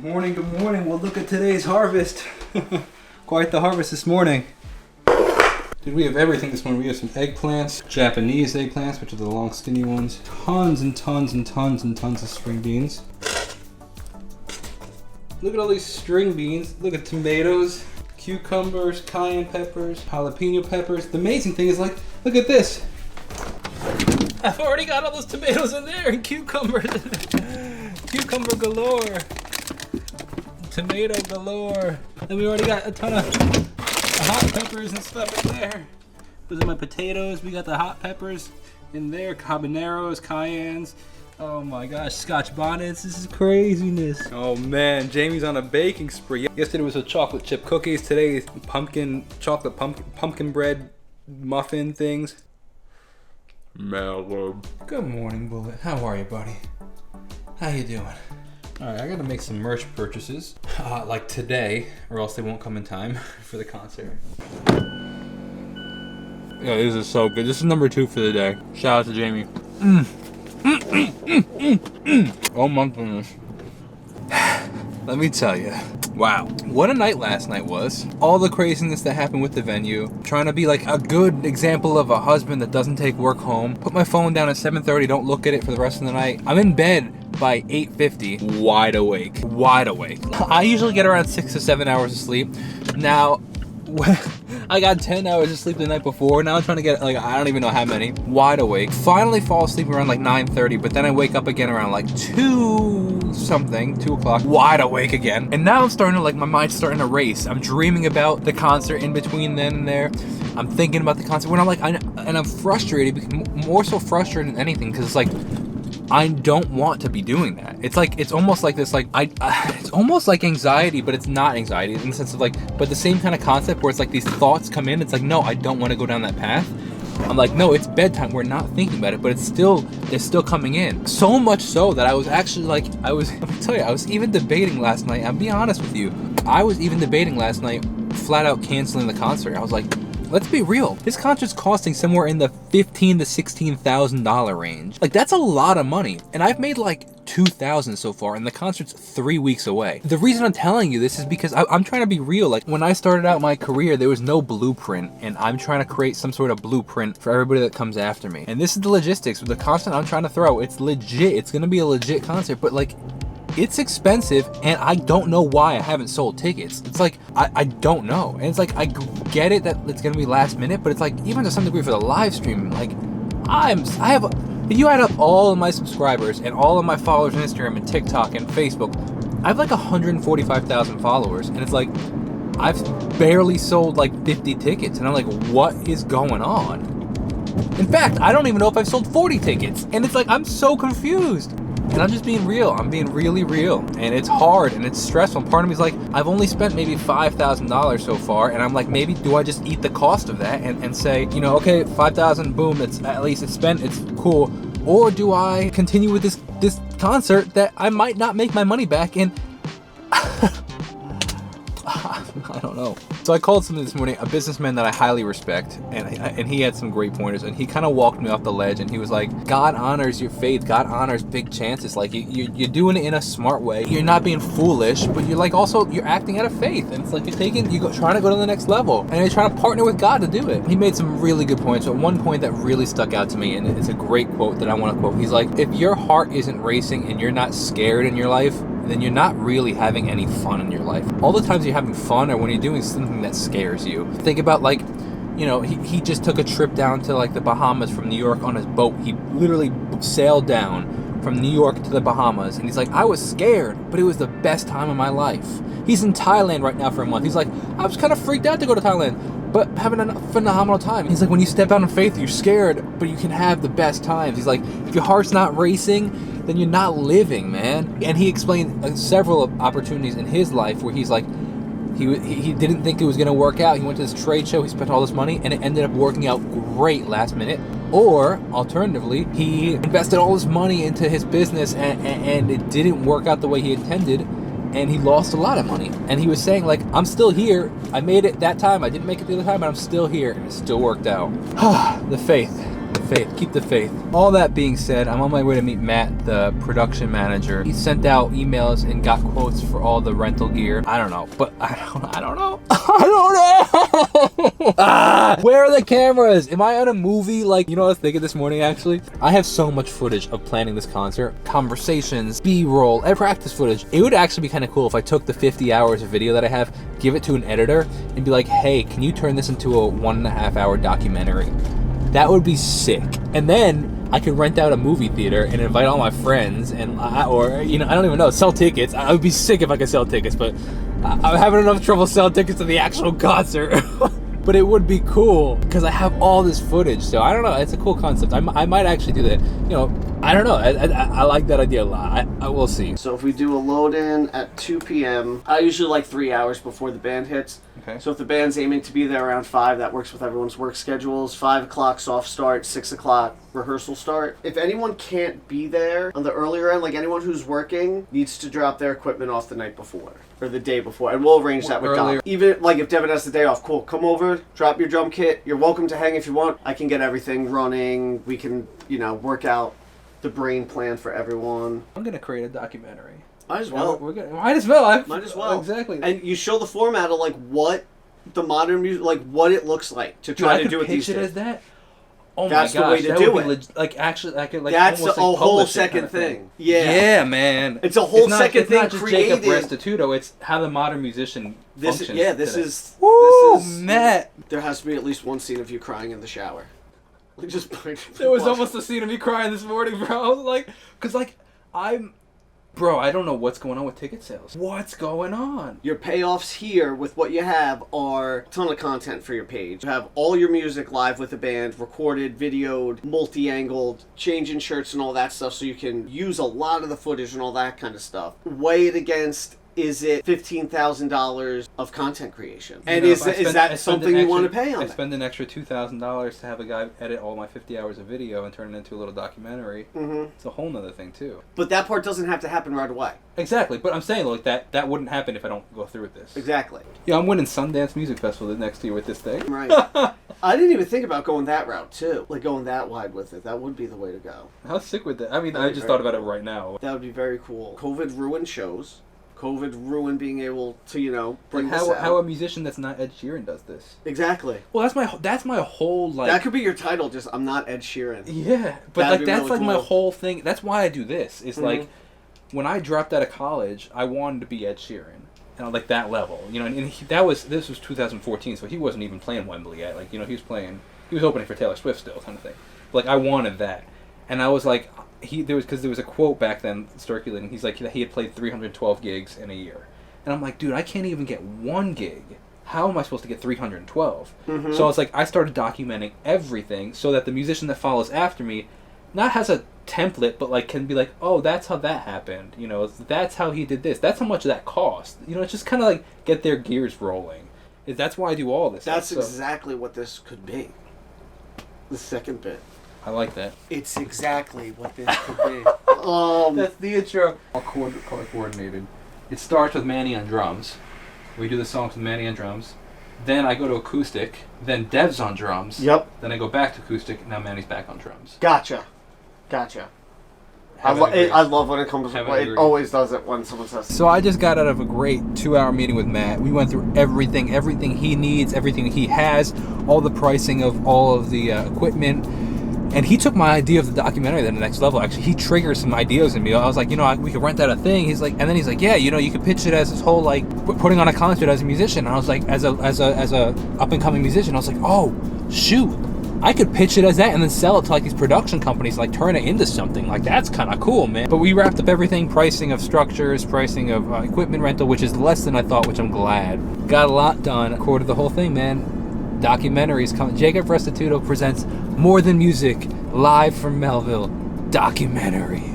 Good morning. Well, look at today's harvest. Quite the harvest this morning. Dude, we have everything this morning. We have some eggplants, Japanese eggplants, which are the long skinny ones. Tons and tons and tons and tons of string beans. Look at all these string beans. Look at tomatoes, cucumbers, cayenne peppers, jalapeno peppers. The amazing thing is, like, look at this. I've already got all those tomatoes in there and cucumbers. Cucumber galore. Tomato galore. And we already got a ton of hot peppers and stuff in there. Those are my potatoes. We got the hot peppers in there. Habaneros, cayennes. Oh my gosh, Scotch bonnets. This is craziness. Oh man, Jamie's on a baking spree. Yesterday was a chocolate chip cookies. Today is chocolate pumpkin bread muffin things. Mellow. Good morning, Bullet. How are you, buddy? How you doing? Alright, I gotta make some merch purchases, like today, or else they won't come in time for the concert. Yeah, this is so good. This is number 2 for the day. Shout out to Jamie. Oh my goodness. Let me tell you. Wow. What a night last night was. All the craziness that happened with the venue. Trying to be like a good example of a husband that doesn't take work home. Put my phone down at 7:30, don't look at it for the rest of the night. I'm in bed by 8:50, wide awake. I usually get around 6 to 7 hours of sleep. Now, I got 10 hours of sleep the night before. Now I'm trying to get, like, I don't even know how many. Wide awake. Finally fall asleep around like 9:30, but then I wake up again around like 2 o'clock. Wide awake again. And now I'm starting to, like, my mind's starting to race. I'm dreaming about the concert in between then and there. I'm thinking about the concert when I'm like, and I'm frustrated, more so frustrated than anything, because it's like, I don't want to be doing that. It's like, it's almost like this, like, it's almost like anxiety, but it's not anxiety in the sense of like, but the same kind of concept where it's like these thoughts come in. It's like, no, I don't want to go down that path. I'm like, no, it's bedtime. We're not thinking about it, but they're still coming in. So much so that I was actually like, let me tell you, I was even debating last night. I'm being honest with you. I was even debating last night, flat out canceling the concert. I was like, let's be real. This concert's costing somewhere in the $15,000 to $16,000 range. Like, that's a lot of money. And I've made like $2,000 so far, and the concert's 3 weeks away. The reason I'm telling you this is because I'm trying to be real. Like, when I started out my career, there was no blueprint, and I'm trying to create some sort of blueprint for everybody that comes after me. And this is the logistics. With the concert I'm trying to throw, it's legit. It's gonna be a legit concert, but like, it's expensive, and I don't know why I haven't sold tickets. It's like, I don't know. And it's like, I get it that it's gonna be last minute, but it's like, even to some degree for the live stream, like, if you add up all of my subscribers and all of my followers on Instagram and TikTok and Facebook, I have like 145,000 followers, and it's like, I've barely sold like 50 tickets, and I'm like, what is going on? In fact, I don't even know if I've sold 40 tickets, and it's like, I'm so confused. And I'm just being real. I'm being really real. And it's hard and it's stressful. And part of me is like, I've only spent maybe $5,000 so far. And I'm like, maybe do I just eat the cost of that and say, you know, okay, 5,000, boom, it's at least it's spent, it's cool. Or do I continue with this concert that I might not make my money back in? I don't know. So I called somebody this morning, a businessman that I highly respect, and he had some great pointers, and he kind of walked me off the ledge, and he was like, God honors your faith. God honors big chances. Like, you're doing it in a smart way. You're not being foolish, but you're like, also, you're acting out of faith. And it's like, trying to go to the next level, and you're trying to partner with God to do it. He made some really good points, but one point that really stuck out to me, and it's a great quote that I want to quote. He's like, if your heart isn't racing and you're not scared in your life, then you're not really having any fun in your life. All the times you're having fun are when you're doing something that scares you. Think about, like, you know, he just took a trip down to like the Bahamas from New York on his boat. He literally sailed down from New York to the Bahamas, and he's like, I was scared, but it was the best time of my life. He's in Thailand right now for a month. He's like, I was kind of freaked out to go to Thailand, but having a phenomenal time. He's like, when you step out in faith, you're scared, but you can have the best times. He's like, if your heart's not racing, then you're not living, man. And he explained several opportunities in his life where he's like, he didn't think it was going to work out. He went to this trade show, he spent all this money, and it ended up working out great last minute. Or, alternatively, he invested all his money into his business, and it didn't work out the way he intended, and he lost a lot of money. And he was saying, like, I'm still here. I made it that time. I didn't make it the other time, but I'm still here, and it still worked out. The faith faith. Keep the faith. All that being said, I'm on my way to meet Matt, the production manager. He sent out emails and got quotes for all the rental gear. I don't know, but I don't know. Where are the cameras? Am I on a movie? Like, you know what I was thinking this morning, actually? I have so much footage of planning this concert. Conversations, B-roll, and practice footage. It would actually be kind of cool if I took the 50 hours of video that I have, give it to an editor, and be like, hey, can you turn this into a 1.5 hour documentary? That would be sick. And then I could rent out a movie theater and invite all my friends and, or, you know, I don't even know, sell tickets. I would be sick if I could sell tickets, but I'm having enough trouble selling tickets to the actual concert. But it would be cool because I have all this footage. So I don't know. It's a cool concept. I might actually do that. You know, I don't know. I like that idea a lot. I will see. So if we do a load in at 2 p.m., I usually like 3 hours before the band hits. Okay. So if the band's aiming to be there around 5, that works with everyone's work schedules. 5 o'clock soft start, 6 o'clock rehearsal start. If anyone can't be there on the earlier end, like anyone who's working needs to drop their equipment off the night before or the day before, and we'll arrange that with Dom. Even like if Devin has the day off, cool, come over, drop your drum kit. You're welcome to hang if you want. I can get everything running. We can, you know, work out the brain plan for everyone. I'm gonna create a documentary. Might as well. Might as well. Might as well. Exactly. And you show the format of like what the modern music, like what it looks like to try to do it these days. As that. Oh that's my gosh, the way to do it. Like actually, I could like. That's almost, a whole second thing. Yeah. Yeah, man. It's a whole second thing created. It's not just Jacob Restituto. It's how the modern musician functions. This is. Matt. There has to be at least one scene of you crying in the shower. Like just. There was almost a scene of me crying this morning, bro. I was like, cause like Bro, I don't know what's going on with ticket sales. What's going on? Your payoffs here with what you have are a ton of content for your page. You have all your music live with the band, recorded, videoed, multi-angled, changing shirts and all that stuff so you can use a lot of the footage and all that kind of stuff. Weigh it against, is it $15,000 of content creation? And is that something you want to pay on I spend an extra $2,000 to have a guy edit all my 50 hours of video and turn it into a little documentary. Mm-hmm. It's a whole nother thing, too. But that part doesn't have to happen right away. Exactly. But I'm saying, like, that wouldn't happen if I don't go through with this. Exactly. Yeah, I'm winning Sundance Music Festival the next year with this thing. Right. I didn't even think about going that route, too. Like, going that wide with it. That would be the way to go. How sick would that? I mean, I just thought about it right now. That would be very cool. COVID ruined shows. COVID ruined being able to, you know, bring this out. How a musician that's not Ed Sheeran does this. Exactly. Well, that's my whole, like... That could be your title, just, I'm not Ed Sheeran. Yeah, but like that's really like cool. My whole thing. That's why I do this. It's like, when I dropped out of college, I wanted to be Ed Sheeran. And on like that level, you know, and this was 2014, so he wasn't even playing Wembley yet. Like, you know, he was opening for Taylor Swift still, kind of thing. But, like, I wanted that. And I was like... there was a quote back then circulating. He's like, he had played 312 gigs in a year, and I'm like, dude, I can't even get one gig. How am I supposed to get 312? Mm-hmm. So I was like, I started documenting everything so that the musician that follows after me, not has a template, but like can be like, oh, that's how that happened. You know, that's how he did this. That's how much that cost. You know, it's just kind of like get their gears rolling. That's why I do all this. That's exactly what this could be. The second bit. I like that. It's exactly what this could be. That's the intro. All color coordinated. It starts with Manny on drums. We do the songs with Manny on drums. Then I go to acoustic. Then Dev's on drums. Yep. Then I go back to acoustic. Now Manny's back on drums. Gotcha. I love when it comes. It always does it when someone says. So I just got out of a great 2-hour meeting with Matt. We went through everything he needs, everything he has, all the pricing of all of the equipment. And he took my idea of the documentary to the next level. Actually, he triggered some ideas in me. I was like, you know, we could rent out a thing. He's like, and then he's like, yeah, you know, you could pitch it as this whole like putting on a concert as a musician. And I was like, as a up and coming musician, I was like, oh shoot, I could pitch it as that and then sell it to like these production companies, like turn it into something. Like that's kind of cool, man. But we wrapped up everything: pricing of structures, pricing of equipment rental, which is less than I thought, which I'm glad. Got a lot done. Recorded the whole thing, man. Documentaries coming. Jacob Restituto presents More Than Music, live from Melville. Documentary.